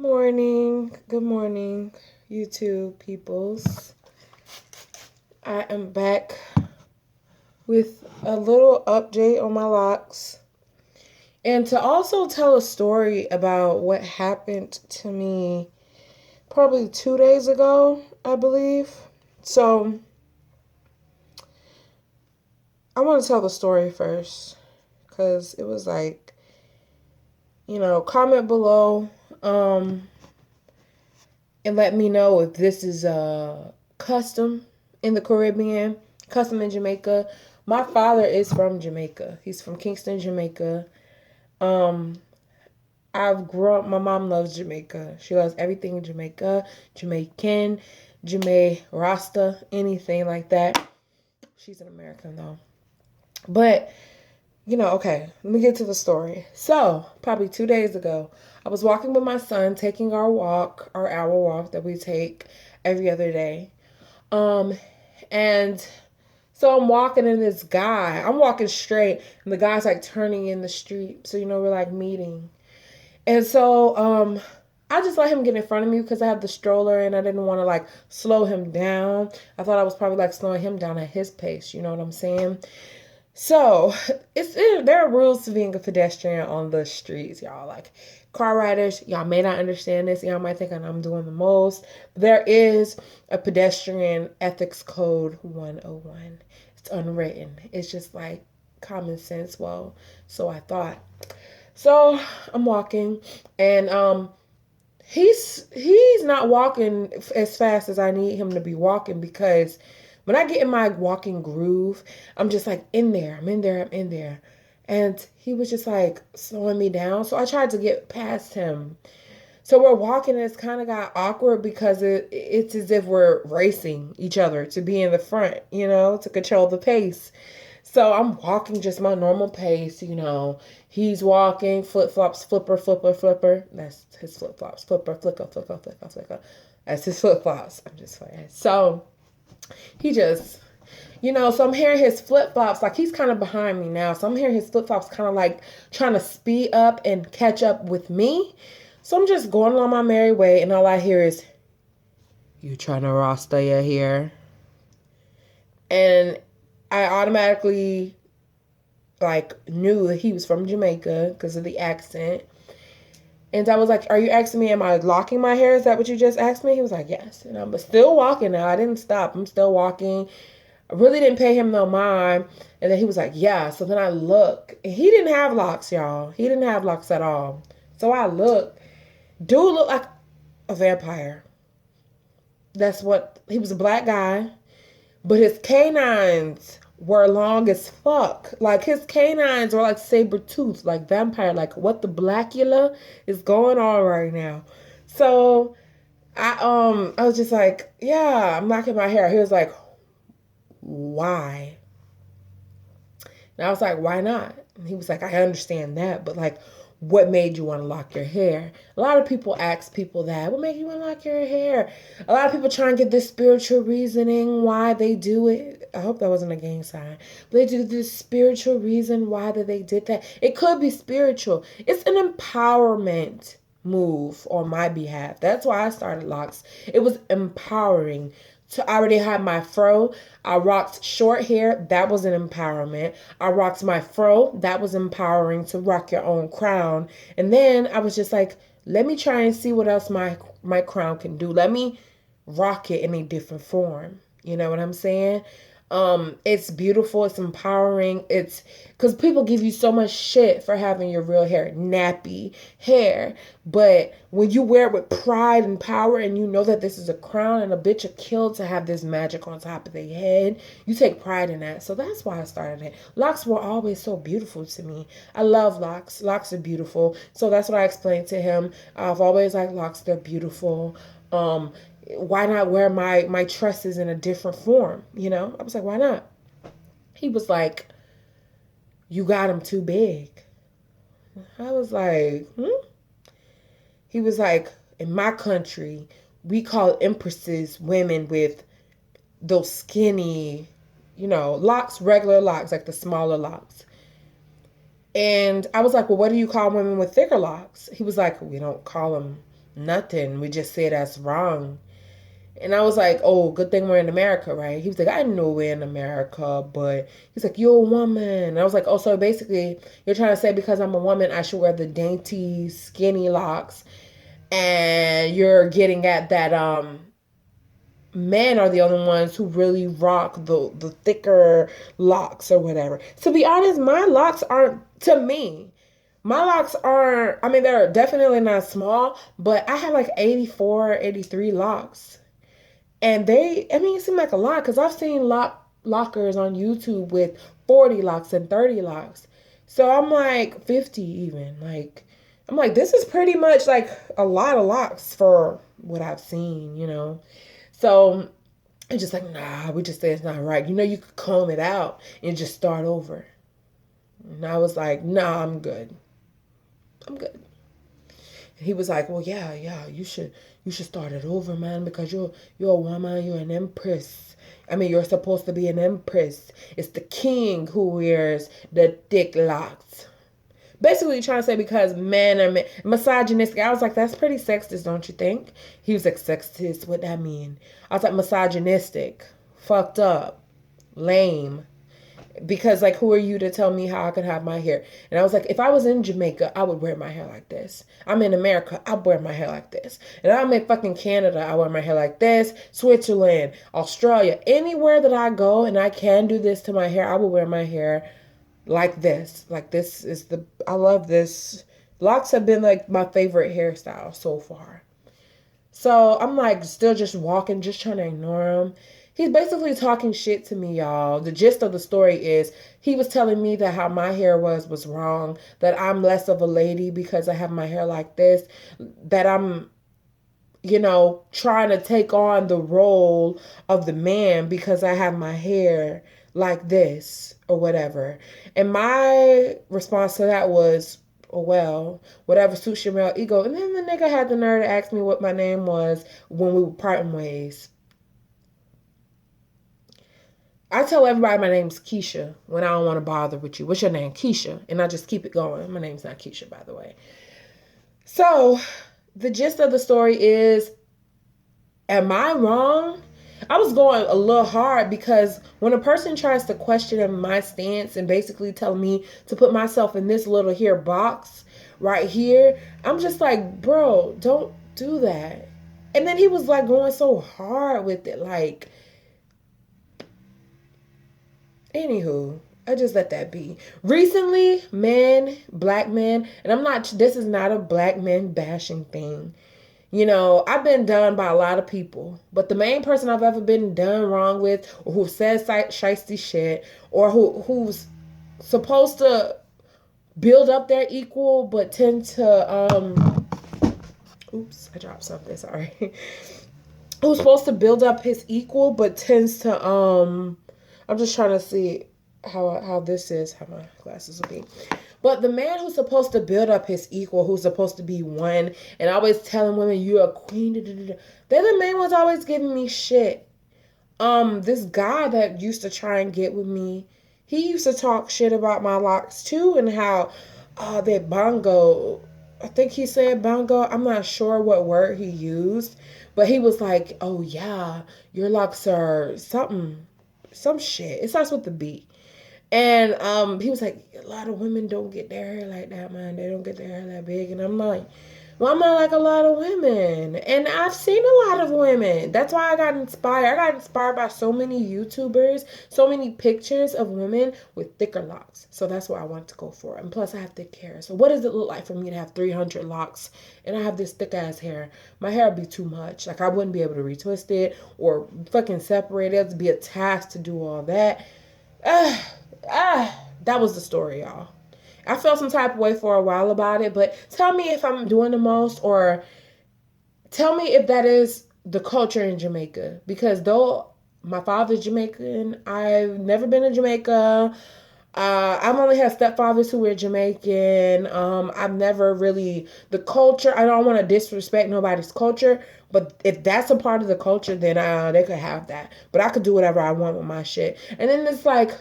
Good morning, YouTube peoples. I am back with a little update on my locks and to also tell a story about what happened to me probably 2 days ago, I believe. So, I want to tell the story first because it was like, comment below and let me know if this is a custom in the Caribbean, custom in Jamaica. My father is from Jamaica. He's from Kingston, Jamaica. Um, I've grown up, my mom loves Jamaica. She loves everything in Jamaica, Jamaican, Rasta, anything like that. She's an American though. But, okay, let me get to the story. So, probably 2 days ago, I was walking with my son, taking our walk, our hour walk that we take every other day. And so I'm walking and this guy, I'm walking straight and the guy's like turning in the street. So, we're like meeting. And so, I just let him get in front of me because I have the stroller and I didn't want to like slow him down. I thought I was probably like slowing him down at his pace. You know what I'm saying? So there are rules to being a pedestrian on the streets, y'all. Like car riders, y'all may not understand this. Y'all might think I'm doing the most. There is a pedestrian ethics code 101. It's unwritten. It's just like common sense. Well, so I thought. So I'm walking, and he's not walking as fast as I need him to be walking because when I get in my walking groove, I'm just like I'm in there. And he was just like slowing me down. So I tried to get past him. So we're walking and it's kind of got awkward because it's as if we're racing each other to be in the front, to control the pace. So I'm walking just my normal pace, He's walking, flip-flops, flipper. That's his flip-flops. Flipper, flicker. That's his flip-flops. I'm just playing. So he just, so I'm hearing his flip-flops, like he's kind of behind me now. So I'm hearing his flip-flops kind of like trying to speed up and catch up with me. So I'm just going along my merry way, and all I hear is, "You trying to Rasta your hair?" And I automatically like knew that he was from Jamaica because of the accent. And I was like, "Are you asking me, am I locking my hair? Is that what you just asked me?" He was like, "Yes." And I'm still walking now. I didn't stop. I'm still walking. I really didn't pay him no mind. And then he was like, "Yeah." So then I look. And he didn't have locks, y'all. He didn't have locks at all. So I look. Dude looked like a vampire. He was a black guy. But his canines were long as fuck. Like his canines were like saber tooth, like vampire. Like what the Blackula is going on right now. So I was just like, yeah, I'm locking my hair. He was like, "Why?" And I was like, "Why not?" And he was like, "I understand that, but like, what made you want to lock your hair?" A lot of people ask people that. What made you want to lock your hair? A lot of people try and get this spiritual reasoning why they do it. I hope that wasn't a gang sign. But they do this spiritual reason why that they did that. It could be spiritual. It's an empowerment move on my behalf. That's why I started locks. It was empowering. So I already had my fro. I rocked short hair. That was an empowerment. I rocked my fro. That was empowering to rock your own crown. And then I was just like, let me try and see what else my crown can do. Let me rock it in a different form. You know what I'm saying? It's beautiful. It's empowering. It's because people give you so much shit for having your real hair, nappy hair. But when you wear it with pride and power and you know that this is a crown and a bitch are killed to have this magic on top of their head, you take pride in that. So that's why I started it. Locks were always so beautiful to me. I love locks. Locks are beautiful. So that's what I explained to him. I've always liked locks. They're beautiful. Why not wear my tresses in a different form? I was like, why not? He was like, "You got them too big." I was like, He was like, "In my country, we call empresses women with those skinny, locks, regular locks, like the smaller locks." And I was like, "Well, what do you call women with thicker locks?" He was like, "We don't call them Nothing. We just say that's wrong. And I was like, oh, good thing we're in America, right? He was like, I know we're in America, but he's like, you're a woman. And I was like, oh, so basically you're trying to say because I'm a woman, I should wear the dainty, skinny locks. And you're getting at that men are the only ones who really rock the thicker locks or whatever. To be honest, my locks aren't, to me, my locks are, I mean, they're definitely not small, but I have like 84, 83 locks. And they, I mean, it seemed like a lot because I've seen lockers on YouTube with 40 locks and 30 locks. So I'm like 50 even. Like, I'm like, this is pretty much like a lot of locks for what I've seen, you know? So I'm just like, nah, we just say it's not right. You know, you could comb it out and just start over. And I was like, nah, I'm good. I'm good. And he was like, well, yeah, you should start it over, man, because you're a woman, you're an empress. I mean, you're supposed to be an empress. It's the king who wears the thick locks. Basically trying to say because men are misogynistic. I was like, that's pretty sexist, don't you think? He was like, sexist, what that mean? I was like, misogynistic, fucked up, lame. Because like, who are you to tell me how I could have my hair? And I was like, if I was in Jamaica, I would wear my hair like this. I'm in America, I wear my hair like this. And I'm in fucking Canada, I wear my hair like this. Switzerland, Australia, anywhere that I go and I can do this to my hair, I will wear my hair like this. Like this is I love this. Locks have been like my favorite hairstyle so far. So I'm like still just walking, just trying to ignore him. He's basically talking shit to me, y'all. The gist of the story is he was telling me that how my hair was wrong, that I'm less of a lady because I have my hair like this, that I'm, trying to take on the role of the man because I have my hair like this or whatever. And my response to that was, oh, well, whatever suits your male ego. And then the nigga had the nerve to ask me what my name was when we were parting ways. I tell everybody my name's Keisha when I don't want to bother with you. What's your name? Keisha. And I just keep it going. My name's not Keisha, by the way. So the gist of the story is, am I wrong? I was going a little hard because when a person tries to question my stance and basically tell me to put myself in this little here box right here, I'm just like, bro, don't do that. And then he was like going so hard with it, like, anywho, I just let that be. Recently, black men, and this is not a black men bashing thing. I've been done by a lot of people, but the main person I've ever been done wrong with, or who says shiesty shit, or who's supposed to build up their equal, but tend to oops, I dropped something, sorry. Who's supposed to build up his equal, but tends to I'm just trying to see how this is, how my glasses will be. But the man who's supposed to build up his equal, who's supposed to be one, and always telling women you're a queen, they're the main ones always giving me shit. This guy that used to try and get with me, he used to talk shit about my locks too, and how that bongo. I think he said bongo. I'm not sure what word he used, but he was like, "Oh yeah, your locks are some shit. It starts with the B." And he was like, a lot of women don't get their hair like that, man. They don't get their hair that big. And I'm like, well, I'm not like a lot of women. And I've seen a lot of women. That's why I got inspired. I got inspired by so many YouTubers, so many pictures of women with thicker locks. So that's what I wanted to go for. And plus, I have thick hair. So what does it look like for me to have 300 locks and I have this thick ass hair? My hair would be too much. Like, I wouldn't be able to retwist it or fucking separate it. It would be a task to do all that. That was the story, y'all. I felt some type of way for a while about it, but tell me if I'm doing the most, or tell me if that is the culture in Jamaica. Because though my father's Jamaican, I've never been to Jamaica. I've only had stepfathers who were Jamaican. I've never really, the culture, I don't want to disrespect nobody's culture, but if that's a part of the culture, then they could have that. But I could do whatever I want with my shit. And then it's like,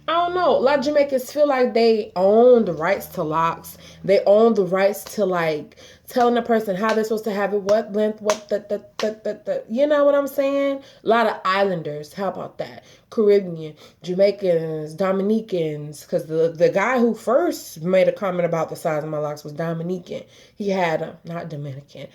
I don't know. A lot of Jamaicans feel like they own the rights to locks. They own the rights to like telling a person how they're supposed to have it, what length, what the. You know what I'm saying? A lot of islanders. How about that? Caribbean, Jamaicans, Dominicans. Because the guy who first made a comment about the size of my locks was Dominican. He had not Dominican,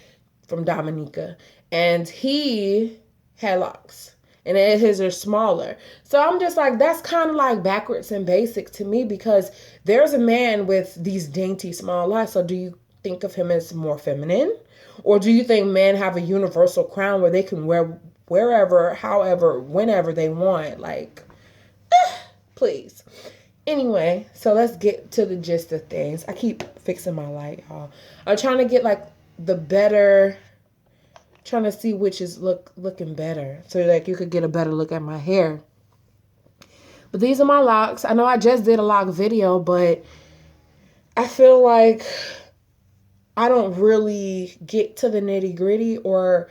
from Dominica, and he had locks. And his are smaller. So I'm just like, that's kind of like backwards and basic to me, because there's a man with these dainty small locks. So do you think of him as more feminine? Or do you think men have a universal crown where they can wear wherever, however, whenever they want? Like, please. Anyway, so let's get to the gist of things. I keep fixing my light, y'all. I'm trying to get like the better, trying to see which is looking better, so like you could get a better look at my hair. But these are my locks. I know I just did a lock video, but I feel like I don't really get to the nitty gritty or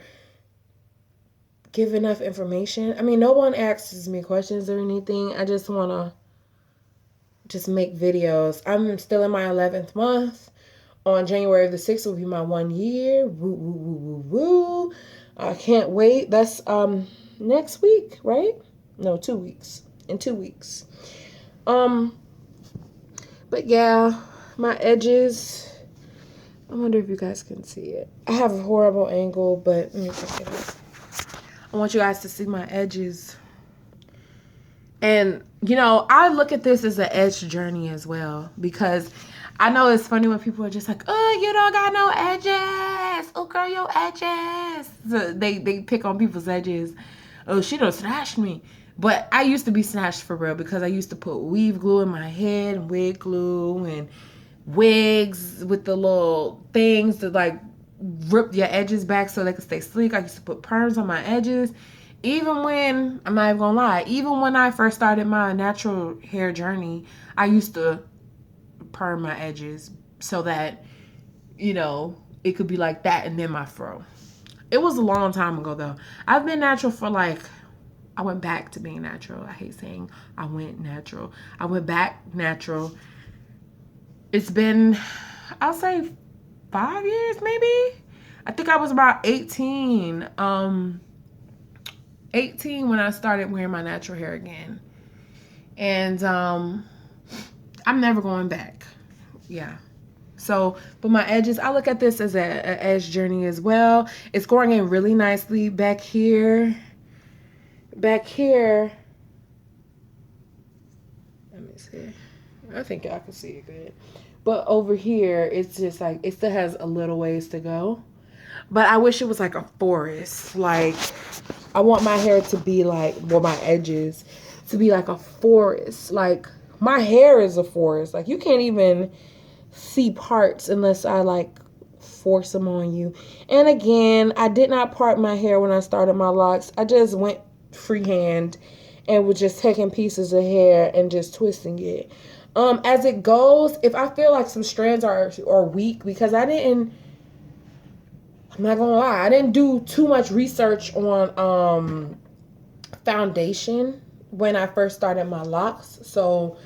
give enough information. I mean, no one asks me questions or anything. I just want to just make videos. I'm still in my 11th month. On January the 6th will be my 1 year. Woo, woo, woo, woo, woo. I can't wait. That's next week, right? No, 2 weeks. In 2 weeks. But yeah, my edges. I wonder if you guys can see it. I have a horrible angle, but let me check it out. I want you guys to see my edges. And, you know, I look at this as an edge journey as well, because I know it's funny when people are just like, oh, you don't got no edges. Oh, girl, your edges. So they pick on people's edges. Oh, she done snatched me. But I used to be snatched for real, because I used to put weave glue in my head and wig glue and wigs with the little things to like rip your edges back so they could stay sleek. I used to put perms on my edges. Even when, I'm not even gonna lie, even when I first started my natural hair journey, I used to perm my edges so that, you know, it could be like that and then my fro. It was a long time ago though. I've been natural for like, I went back to being natural. I hate saying I went natural. I went back natural. It's been, I'll say 5 years maybe. I think I was about 18. 18 when I started wearing my natural hair again. And I'm never going back. Yeah. So, but my edges, I look at this as an edge journey as well. It's going in really nicely back here. Back here. Let me see. I think I can see it good. But over here, it's just like, it still has a little ways to go. But I wish it was like a forest. Like, I want my hair to be like, well, my edges to be like a forest. Like, my hair is a forest. Like, you can't even see parts unless I like force them on you. And again, I did not part my hair when I started my locks. I just went freehand and was just taking pieces of hair and just twisting it. As it goes, if I feel like some strands are weak, because I'm not gonna lie, I didn't do too much research on foundation when I first started my locks. So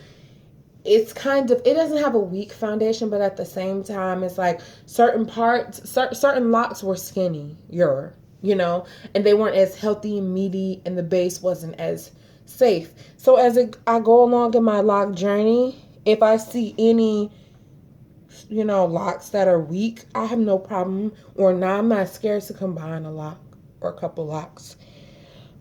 it's kind of, it doesn't have a weak foundation, but at the same time, it's like certain parts, certain locks were skinnier, you know, and they weren't as healthy and meaty, and the base wasn't as safe. So as I go along in my lock journey, if I see any, you know, locks that are weak, I have no problem, or I'm not scared to combine a lock or a couple locks.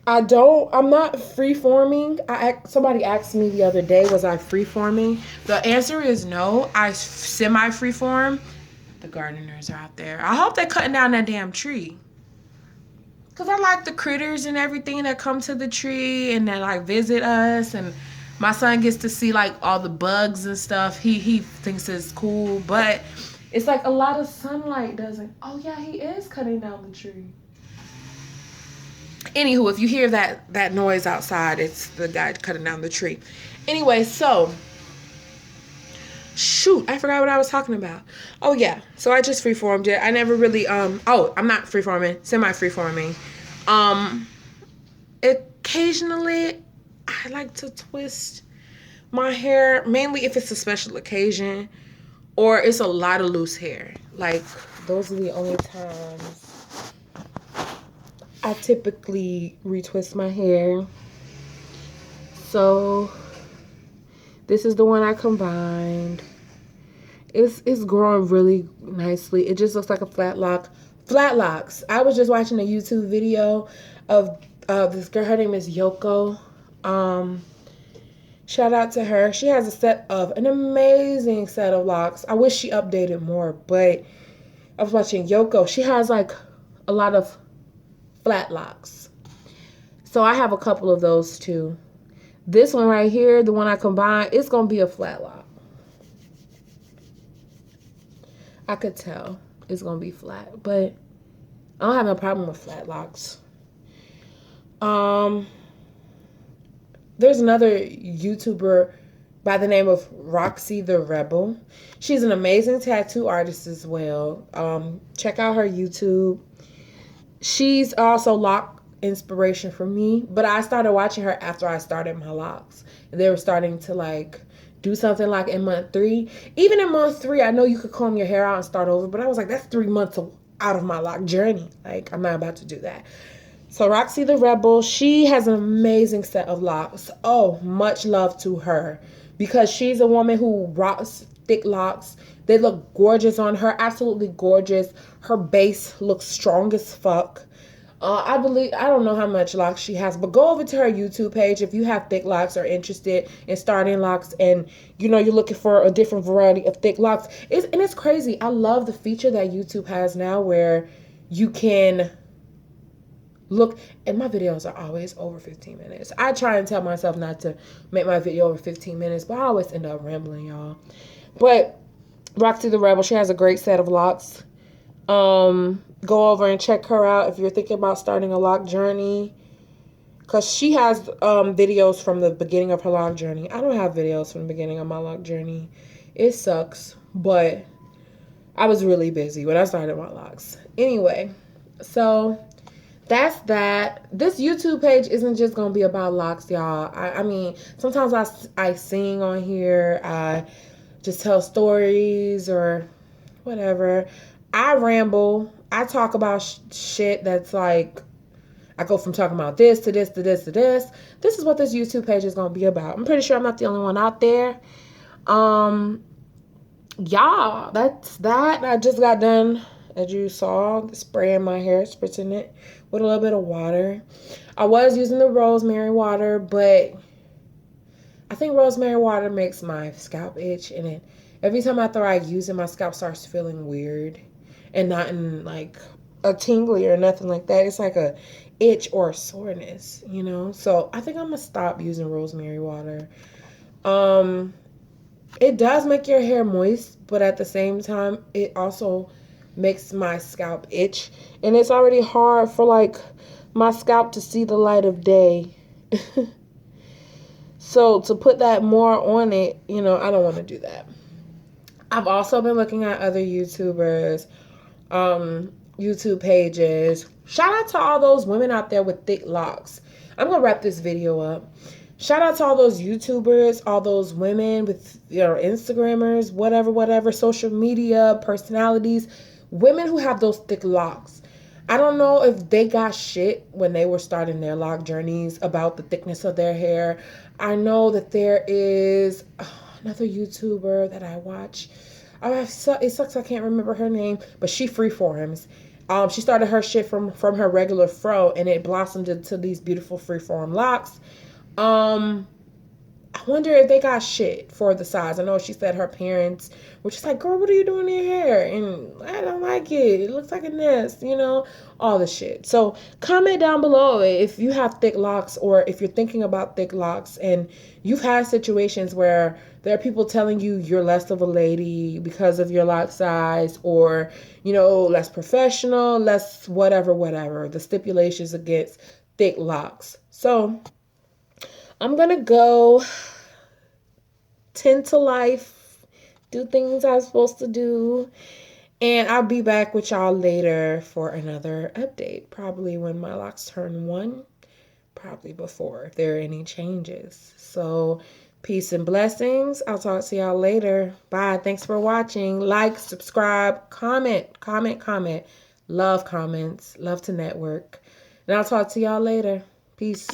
I'm not freeforming. Somebody asked me the other day, was I freeforming? The answer is no. I semi-freeform. The gardeners are out there. I hope they're cutting down that damn tree. Because I like the critters and everything that come to the tree and that like visit us, and my son gets to see like all the bugs and stuff. He thinks it's cool, but it's like a lot of sunlight doesn't. Oh yeah, he is cutting down the tree. Anywho, if you hear that noise outside, it's the guy cutting down the tree. Anyway, so shoot, I forgot what I was talking about. Oh yeah, so I just freeformed it. I never really I'm not freeforming, semi-freeforming. Occasionally I like to twist my hair, mainly if it's a special occasion or it's a lot of loose hair. Like, those are the only times I typically retwist my hair. So this is the one I combined. It's growing really nicely. It just looks like a flat lock. Flat locks. I was just watching a YouTube video of this girl. Her name is Yoko. Shout out to her. She has an amazing set of locks. I wish she updated more, but I was watching Yoko. She has like a lot of flat locks. So I have a couple of those too. This one right here, the one I combined, it's going to be a flat lock. I could tell it's going to be flat, but I don't have no problem with flat locks. There's another YouTuber by the name of Roxy the Rebel. She's an amazing tattoo artist as well. Check out her YouTube. She's also lock inspiration for me, but I started watching her after I started my locks. They were starting to like do something like in month 3. Even in month 3, I know you could comb your hair out and start over, but I was like, that's 3 months out of my lock journey. Like, I'm not about to do that. So Roxy the Rebel, she has an amazing set of locks. Oh, much love to her, because she's a woman who rocks thick locks. They look gorgeous on her, absolutely gorgeous. Her base looks strong as fuck. I don't know how much locks she has, but go over to her YouTube page if you have thick locks or interested in starting locks, and you know you're looking for a different variety of thick locks. It's crazy. I love the feature that YouTube has now where you can look, and my videos are always over 15 minutes. I try and tell myself not to make my video over 15 minutes, but I always end up rambling, y'all. But Roxy the Rebel, she has a great set of locks. Go over and check her out if you're thinking about starting a lock journey, because she has videos from the beginning of her lock journey. I don't have videos from the beginning of my lock journey. It sucks, but I was really busy when I started my locks. Anyway, so that's that. This YouTube page isn't just gonna be about locks, y'all. I mean, sometimes I sing on here. I just tell stories or whatever. I ramble. I talk about shit that's like, I go from talking about this to this to this to this. This is what this YouTube page is going to be about. I'm pretty sure I'm not the only one out there. Yeah, that's that. I just got done, as you saw, spraying my hair, spritzing it with a little bit of water. I was using the rosemary water, but I think rosemary water makes my scalp itch, and every time after I use it, my scalp starts feeling weird. And not in like a tingly or nothing like that. It's like a itch or a soreness, you know? So I think I'm gonna stop using rosemary water. It does make your hair moist, but at the same time, it also makes my scalp itch. And it's already hard for like my scalp to see the light of day. So to put that more on it, you know, I don't want to do that. I've also been looking at other YouTubers, YouTube pages. Shout out to all those women out there with thick locks. I'm gonna wrap this video up. Shout out to all those YouTubers, all those women with, you know, Instagrammers, whatever, social media personalities, women who have those thick locks. I don't know if they got shit when they were starting their lock journeys about the thickness of their hair. I know that there is another YouTuber that I watch. It sucks I can't remember her name, but she freeforms. She started her shit from her regular fro, and it blossomed into these beautiful freeform locks. I wonder if they got shit for the size. I know she said her parents were just like, girl, what are you doing in your hair? And I don't like it. It looks like a nest, you know, all the shit. So comment down below if you have thick locks, or if you're thinking about thick locks and you've had situations where there are people telling you you're less of a lady because of your lock size, or, you know, less professional, less whatever, the stipulations against thick locks. So I'm going to go tend to life, do things I'm supposed to do, and I'll be back with y'all later for another update, probably when my locks turn 1, probably before, if there are any changes. So Peace and blessings. I'll talk to y'all later. Bye. Thanks for watching. Like, subscribe, comment. Love comments. Love to network. And I'll talk to y'all later. Peace.